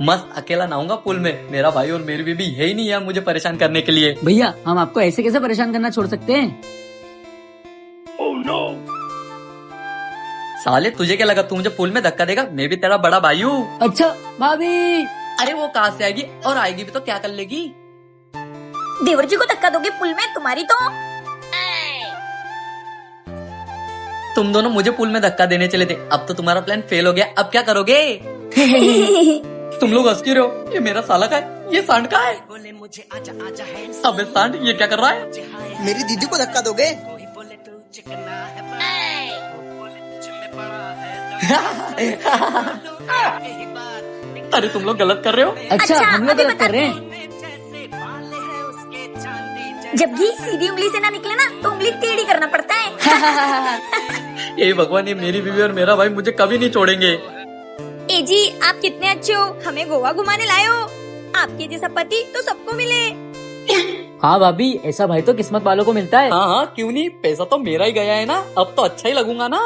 मस्त अकेला नहाऊंगा पूल में। मेरा भाई और मेरी बीबी है ही नहीं है मुझे परेशान करने के लिए। भैया हम आपको ऐसे कैसे परेशान करना छोड़ सकते हैं? साले तुझे क्या लगा तू मुझे पूल में धक्का देगा? मैं भी तेरा बड़ा भाई हूँ। अच्छा भाभी। अरे वो कहाँ से आएगी, और आएगी भी तो क्या कर लेगी? देवर जी को धक्का दोगे पुल में? तुम्हारी तो तुम दोनों मुझे पूल में धक्का देने चले थे, अब तो तुम्हारा प्लान फेल हो गया। अब क्या करोगे? तुम लोग हंस क्यों रहे हो? ये मेरा साला का है, ये सांड का है। अबे सांड ये क्या कर रहा है? मेरी दीदी को धक्का दोगे? अरे तुम लोग गलत कर रहे हो। अच्छा हम लोग गलत कर रहे हैं। जब घी सीधी उंगली से ना निकले ना तो उंगली टेढ़ी करना पड़ता है। ये भगवान, ये मेरी बीवी और मेरा भाई मुझे कभी नहीं छोड़ेंगे। ए जी आप कितने अच्छे हो, हमें गोवा घुमाने लाए हो। आपके जैसा पति तो सबको मिले। हाँ भाभी, ऐसा भाई तो किस्मत वालों को मिलता है। हाँ हाँ क्यों नहीं, पैसा तो मेरा ही गया है ना, अब तो अच्छा ही लगूंगा ना।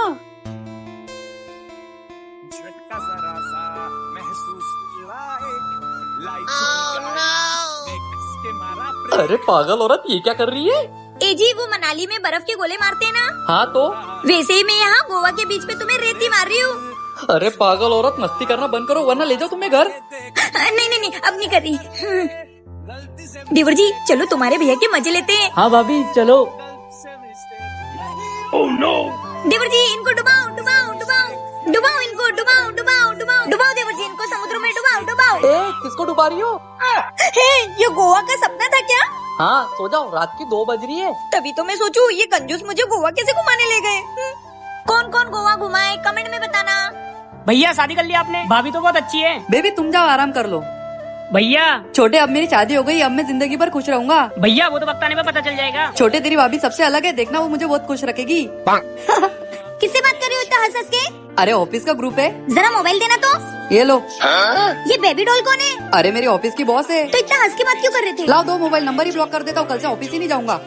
अरे पागल औरत ये क्या कर रही है? ए जी वो मनाली में बर्फ के गोले मारते हैं ना, हाँ तो वैसे ही मैं यहाँ गोवा के बीच पे तुम्हें रेती मार रही हूँ। अरे पागल औरत मस्ती करना बंद करो वरना ले जाओ तुम्हें घर। नहीं नहीं नहीं अब नहीं कर रही। देवर जी चलो तुम्हारे भैया के मजे लेते हैं। हाँ भाभी चलो। देवर जी इनको डुबाओ डुबाओ डुबाओ डुबाओ, इनको डुबाओ डुबाओ डुबाओ डुबाओ। देवर जी इनको समुद्र में डुबाओ डुबाओ। किसको डुबा रही हो? ये गोवा का सपना था क्या? हाँ सो जाओ, रात की 2 बज रही है। तभी तो मैं सोचूं ये कंजूस मुझे गोवा कैसे घुमाने ले गए। कौन कौन गोवा घुमाए कमेंट में बताना। भैया शादी कर लिया आपने? भाभी तो बहुत अच्छी है। बेबी तुम जाओ आराम कर लो। भैया छोटे अब मेरी शादी हो गई, अब मैं जिंदगी भर खुश रहूंगा। भैया वो तो वक्त आने पे पता चल जाएगा। छोटे तेरी भाभी सबसे अलग है, देखना वो मुझे बहुत खुश रखेगी। किससे बात कर रही हो इतना हंस हंस के? अरे ऑफिस का ग्रुप है। जरा मोबाइल देना तो। ये लो। ये बेबी डॉल कौन है? अरे मेरी ऑफिस की बॉस है। तो इतना हंस के बात क्यों कर रहे थे? लाओ दो मोबाइल नंबर ही ब्लॉक कर देता हूँ, कल से ऑफिस ही नहीं जाऊंगा।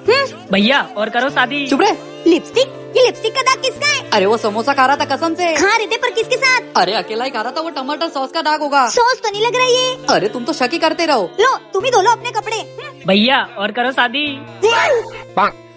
भैया और करो शादी। चुप रहे। लिपस्टिक, ये लिपस्टिक का दाग किसका है? अरे वो समोसा खा रहा था कसम से। खा रहे थे पर किसके साथ? अरे अकेला ही खा रहा था, वो टमाटर सॉस का दाग होगा। सॉस तो नहीं लग रहा ये। अरे तुम तो शक ही करते रहो। लो तुम ही धो लो अपने कपड़े। भैया और करो शादी।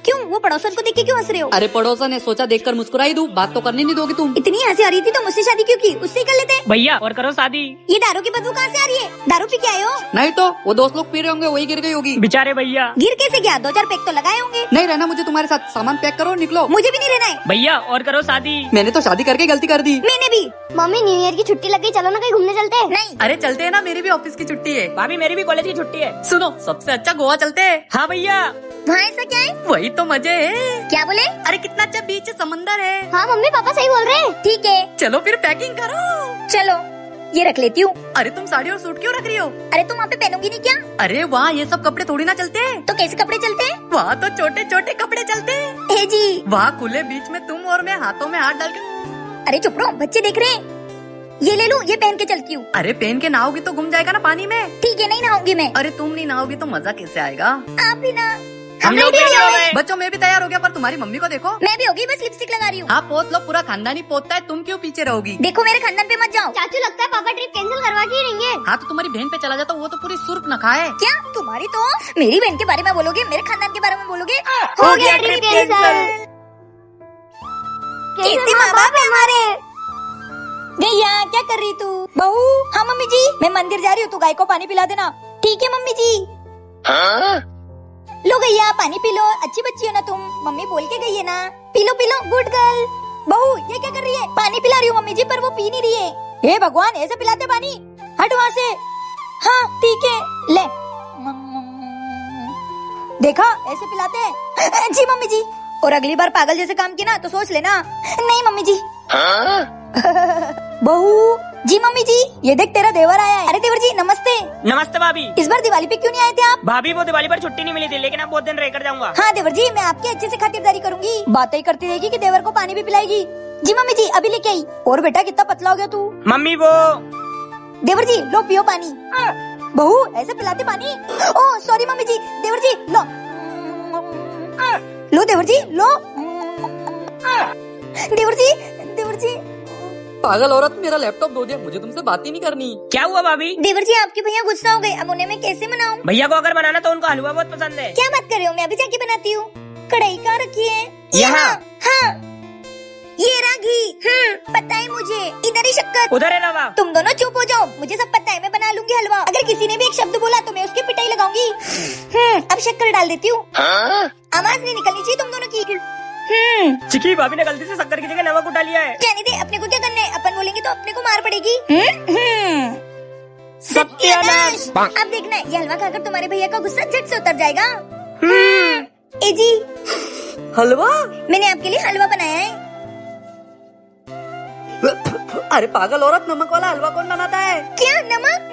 क्यों वो पड़ोसन को देख के क्यों हंस रहे हो? अरे पड़ोसन ने सोचा देखकर मुस्कुराई दूं, बात तो करने नहीं दोगी तुम। इतनी हंसी आ रही थी तो मुझसे शादी क्यों की? उससे ही कर लेते। भैया और करो शादी। ये दारू की बदबू कहाँ से आ रही है? दारू पी के आए हो? नहीं तो वो दोस्त लोग पी रहे होंगे, वही गिर गई होगी। बेचारे भैया। गिर कैसे गया? 2-4 पैक तो लगाए होंगे। नहीं रहना मुझे तुम्हारे साथ, सामान पैक करो निकलो। मुझे भी नहीं रहना है। भैया और करो शादी। मैंने तो शादी करके गलती कर दी। मैंने भी। मम्मी न्यू ईयर की छुट्टी लग गई, चलो ना कहीं घूमने चलते हैं। नहीं अरे चलते है ना, मेरी भी ऑफिस की छुट्टी है। भाभी मेरी भी कॉलेज की छुट्टी है। सुनो सबसे अच्छा गोवा चलते हैं। हाँ भैया। वहाँ ऐसा क्या है? वही तो मजे है। क्या बोले? अरे कितना अच्छा बीच समंदर है। हाँ मम्मी पापा सही बोल रहे हैं। ठीक है चलो फिर पैकिंग करो। चलो ये रख लेती हूँ। अरे तुम साड़ी और सूट क्यों रख रही हो? अरे तुम वहाँ पे पहनोगी नहीं क्या? अरे वहाँ ये सब कपड़े थोड़ी ना चलते हैं। तो कैसे कपड़े चलते हैं? वहाँ तो छोटे छोटे कपड़े चलते हैं। ए जी वहाँ खुले बीच में तुम और मैं हाथों में हाथ डाल के। अरे चुप रहो, बच्चे देख रहे हैं। ये ले लूं, ये पहन के चलती हूँ। अरे पहन के नहाओगी तो घुम जाएगा ना पानी में। ठीक है नहीं नहाऊंगी मैं। अरे तुम नहीं नहाओगी तो मजा कैसे आएगा? आप भी ना। हम लोग भी हो गए। बच्चों मैं भी तैयार हो गया, पर तुम्हारी मम्मी को देखो। मैं भी होगी, बस लिपस्टिक लगा रही हूँ। हाँ पोत लो, पूरा खानदानी पोतता है, तुम क्यों पीछे रहोगी? देखो मेरे खानदान पे मत जाओ। चाचू लगता है पापा ट्रिप कैंसिल करवा के ही रहेंगे। हाँ तो तुम्हारी बहन पे चला जाता, वो तो पूरी सुर्ख न खाए। क्या तुम्हारी तो मेरी बहन के बारे में बोलोगे, मेरे खानदान के बारे में बोलोगे? हो गया ट्रिप कैंसिल। कैसे माँ बाप है हमारे। गैया क्या कर रही तू? बहू। हाँ मम्मी जी मैं मंदिर जा रही हूँ, तू गाय को पानी पिला देना। ठीक है मम्मी जी। लो गैया पानी पी लो, अच्छी बच्ची हो ना तुम, मम्मी बोल के गई है ना। P low good girl. बहू ये क्या कर रही है? पानी पिला रही हूँ मम्मी जी, पर वो पी नहीं रही है। हे भगवान ऐसे पिलाते पानी? हट वहाँ से। हाँ ठीक है ले। देखा ऐसे पिलाते हैं। जी मम्मी जी। और अगली बार पागल जैसे काम किया ना तो सोच लेना। नहीं मम्मी जी। बहू। जी मम्मी जी ये देख तेरा देवर आया है। अरे देवर जी नमस्ते। नमस्ते भाभी। इस बार दिवाली पे क्यों नहीं आए थे आप? भाभी वो दिवाली पर छुट्टी नहीं मिली थी, लेकिन अब बहुत दिन रह कर जाऊंगा। हाँ देवर जी मैं आपकी अच्छे से खातिरदारी करूंगी। बातें ही करती रहेगी कि देवर को पानी भी पिलाएगी। जी मम्मी जी अभी लेके आई। और बेटा कितना पतला हो गया तू। मम्मी वो। देवर जी लो पियो पानी। बहू ऐसे पिलाते पानी। ओह सॉरी मम्मी जी। देवर जी लो। लो देवर जी लो। देवर जी पागल औरत, मेरा लैपटॉप धो दिया, मुझे तुमसे बात ही नहीं करनी। क्या हुआ भाभी? देवर जी आपके भैया गुस्सा हो गए, अब उन्हें मैं कैसे मनाऊं? भैया को अगर बनाना तो उनको हलवा बहुत पसंद है। क्या बात कर रहे हो, मैं अभी जाके बनाती हूँ। कढ़ाई कहाँ रखी है? यहाँ। हाँ, ये रहा घी। पता है मुझे, इधर ही शक्कर। उधर है रवा। तुम दोनों चुप हो जाओ, मुझे सब पता है, मैं बना लूंगी हलवा। अगर किसी ने भी एक शब्द बोला तो मैं उसकी पिटाई लगाऊंगी। अब शक्कर डाल देती हूँ। आवाज नहीं निकलनी चाहिए तुम दोनों की। चिकी, भाभी ने गलती से शक्कर की जगह नमक उठा लिया है। जाने दे, अपने को क्या करना है, अपन बोलेंगे तो अपने को मार पड़ेगी। सत्यानाश। अब देखना, ये हलवा खाकर तुम्हारे भैया का गुस्सा झट से उतर जाएगा। ए जी, हलवा? मैंने आपके लिए हलवा बनाया है। अरे पागल औरत, नमक वाला हलवा कौन बनाता है? क्या नमक?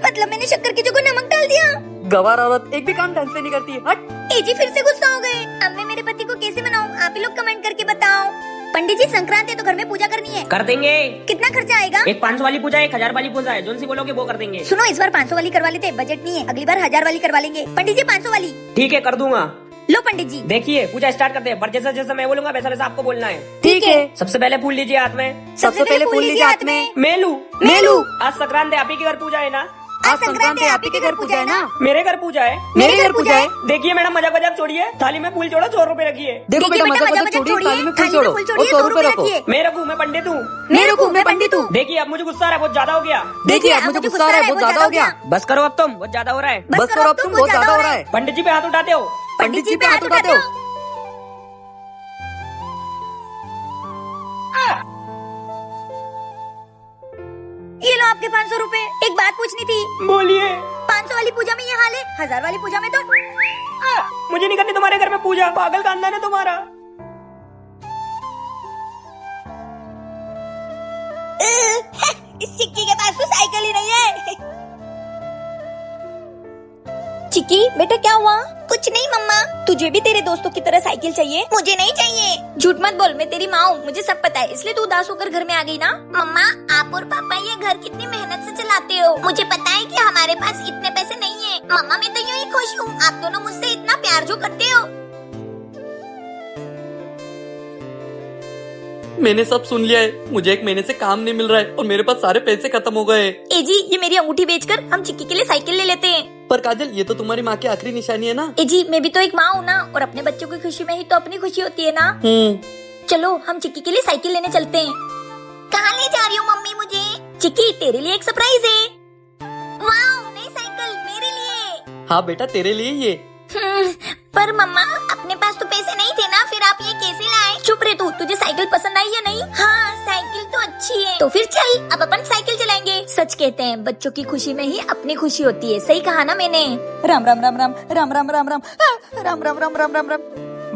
मतलब मैंने शक्कर की जगह नमक डाल दिया। गवार औरत, एक भी काम ढंग से नहीं करती। हट। ए जी फिर से गुस्सा हो गए। अब मैं मेरे पति को कैसे मनाऊं? आप ही लोग कमेंट करके बताओ। पंडित जी, संक्रांति है तो घर में पूजा करनी है। कर देंगे। कितना खर्चा आएगा? एक 500 वाली पूजा, 1000 वाली पूजा है, जोन सी बोलोगे वो कर देंगे। सुनो, इस बार 500 वाली करवा लेते, बजट नहीं है। अगली बार 1000 वाली करवा लेंगे। पंडित जी 500 वाली। ठीक है, कर दूंगा। लो पंडित जी। देखिए, पूजा स्टार्ट करते हैं, पर जैसा जैसा मैं बोलूंगा वैसा वैसा आपको बोलना है। ठीक है। सबसे पहले फूल लीजिए हाथ में। सबसे पहले फूल लीजिए हाथ में। मेलू। मेलू। आज संक्रांत है, आप ही के घर पूजा है ना? आज संक्रांति है, आप ही के घर पूजा है ना? मेरे घर पूजा है। मेरे घर पूजा है। देखिए मैडम, मजाक मजाक छोड़िए, थाली में फूल जोड़ो, 100 रुपए रखिए। देखो बेटा, मजाक मजाक छोड़िए, थाली में फूल जोड़ो और 100 रुपए रखो। मैं रखूँ, मैं पंडित हूँ। मेरे को, मैं पंडित हूँ। देखिए अब मुझे गुस्सा आ रहा है, बहुत ज्यादा हो गया। देखिए अब मुझे गुस्सा आ रहा है, बहुत ज्यादा हो गया। बस करो अब तुम, बहुत ज्यादा हो रहा है। बस करो अब तुम, बहुत ज्यादा हो रहा है। पंडित जी पे हाथ उठाते हो। पंडित जी पे हाथ उठाते हो। ये लो आपके 500 रुपए। एक बात पूछनी थी। बोलिए। 500 वाली पूजा में ये हाल है, 1000 वाली पूजा में तो मुझे नहीं करनी तुम्हारे घर में पूजा, पागल खानदान है तुम्हारा। इस चिक्की के पास तो साइकिल ही नहीं है। चिक्की बेटा, क्या हुआ? कुछ नहीं मम्मा, तुझे भी तेरे दोस्तों की तरह साइकिल चाहिए? मुझे नहीं चाहिए। झूठ मत बोल, मैं तेरी माँ हूँ, मुझे सब पता है, इसलिए तू उदास होकर घर में आ गई ना। मम्मा, आप और पापा ये घर कितनी मेहनत से चलाते हो। मुझे पता है कि हमारे पास इतने पैसे नहीं है। मम्मा, मैं तो यूँ ही खुश हूँ, आप दोनों मुझसे इतना प्यार जो करते हो। मैंने सब सुन लिया है, मुझे 1 महीने से काम नहीं मिल रहा है और मेरे पास सारे पैसे खत्म हो गए। ए जी, ये मेरी अंगूठी बेचकर हम चिक्की के लिए साइकिल ले लेते हैं। पर काजल, ये तो तुम्हारी माँ की आखिरी निशानी है ना। ए जी, मैं भी तो एक माँ हूँ ना, और अपने बच्चों की खुशी में ही तो अपनी खुशी होती है ना। चलो हम चिक्की के लिए साइकिल लेने चलते हैं। कहाँ ले जा रही हो मम्मी मुझे? चिक्की, तेरे लिए एक सरप्राइज है। वाओ, नई साइकिल मेरे लिए। हाँ बेटा, तेरे लिए ये। पर मम्मा, अपने पास तो पैसे नहीं थे ना, फिर आप ये कैसे लाए? चुप रहे तू, तुझे साइकिल पसंद आई या नहीं? हाँ, साइकिल तो अच्छी है। तो फिर चल, अब अपन साइकिल चलाएंगे। सच कहते हैं, बच्चों की खुशी में ही अपनी खुशी होती है। सही कहा ना मैंने? राम राम राम राम राम राम राम राम राम राम राम राम राम राम राम।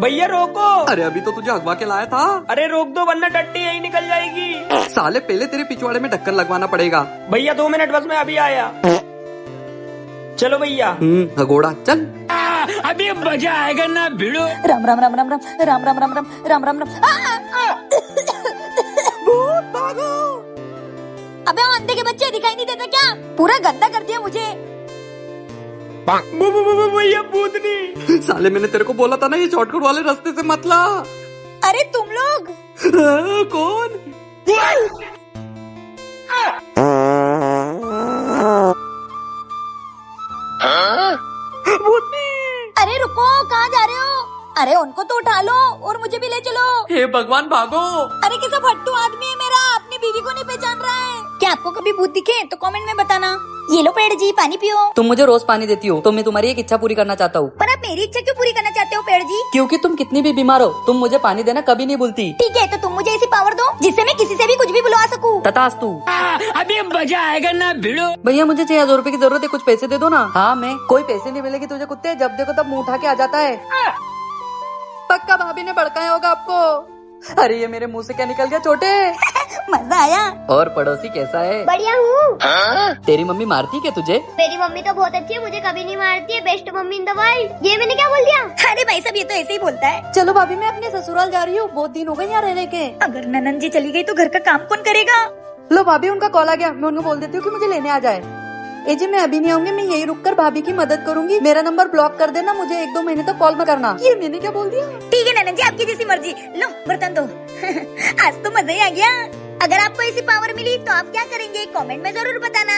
भैया रोको। अरे अभी तो तुझे अगवा के लाया था। अरे रोक दो, वरना टट्टी यही निकल जाएगी। साले, पहले तेरे पिछवाड़े में ढक्कन लगवाना पड़ेगा। भैया 2 मिनट बस, मैं अभी आया। चलो भैया। घोड़ा चल। अभी मजा आएगा ना भिड़ो। राम राम राम राम राम राम राम राम राम राम राम राम। भूत भागो। अबे अंधे के बच्चे, दिखाई नहीं देता क्या? पूरा गंदा कर दिया मुझे। भैया भूतनी। साले, मैंने तेरे को बोला था ना, ये शॉर्टकट वाले रास्ते से मत ला। अरे तुम लोग कौन? अरे रुको, कहाँ जा रहे हो? अरे उनको तो उठा लो और मुझे भी ले चलो। हे भगवान, भागो। अरे कैसा फट्टू आदमी है मेरा, अपनी बीवी को नहीं पहचान रहा है। क्या आपको कभी भूत दिखे तो कमेंट में बताना। ये लो पेड़ जी, पानी पियो। तुम मुझे रोज पानी देती हो, तो मैं तुम्हारी एक इच्छा पूरी करना चाहता हूँ। पर आप मेरी इच्छा क्यों पूरी करना चाहते हो पेड़ जी? क्योंकि तुम कितनी भी बीमार हो, तुम मुझे पानी देना कभी नहीं भूलती। ठीक है, तो तुम मुझे ऐसी पावर दो जिससे मैं किसी से भी कुछ भी बुलवा सकूं। तथास्तु। अभी मजा आएगा ना भिड़ो। भैया, मुझे 6000 रुपए की जरूरत है, कुछ पैसे दे दो ना। हाँ, मैं कोई पैसे नहीं मिलेगी तुझे कुत्ते, जब देखो तब मुंह उठा के आ जाता है। पक्का भाभी ने भड़काया होगा आपको। अरे ये मेरे मुंह से क्या निकल गया छोटे? मजा आया। और पड़ोसी कैसा है? बढ़िया हूँ। तेरी मम्मी मारती क्या तुझे? मेरी मम्मी तो बहुत अच्छी है, मुझे कभी नहीं मारती है। Best mummy in the world. ये मैंने क्या बोल दिया? अरे भाई साहब, ये तो ऐसे ही बोलता है। चलो भाभी, मैं अपने ससुराल जा रही हूँ, बहुत दिन हो गए यहाँ रहने के। अगर ननन जी चली गई तो घर का काम कौन करेगा? लो भाभी, उनका कॉल आ गया, मैं उनको बोल देती हूँ कि मुझे लेने आ जाए। ए जी मैं अभी नहीं आऊंगी, मैं यही रुक कर भाभी की मदद करूंगी। मेरा नंबर ब्लॉक कर देना, मुझे 1-2 महीने तक कॉल मत करना। ये मैंने क्या बोल दिया? ठीक है नैना जी, आपकी जैसी मर्जी। लो बर्तन दो। आज तो मजा ही आ गया। अगर आपको ऐसी पावर मिली तो आप क्या करेंगे, कमेंट में जरूर बताना।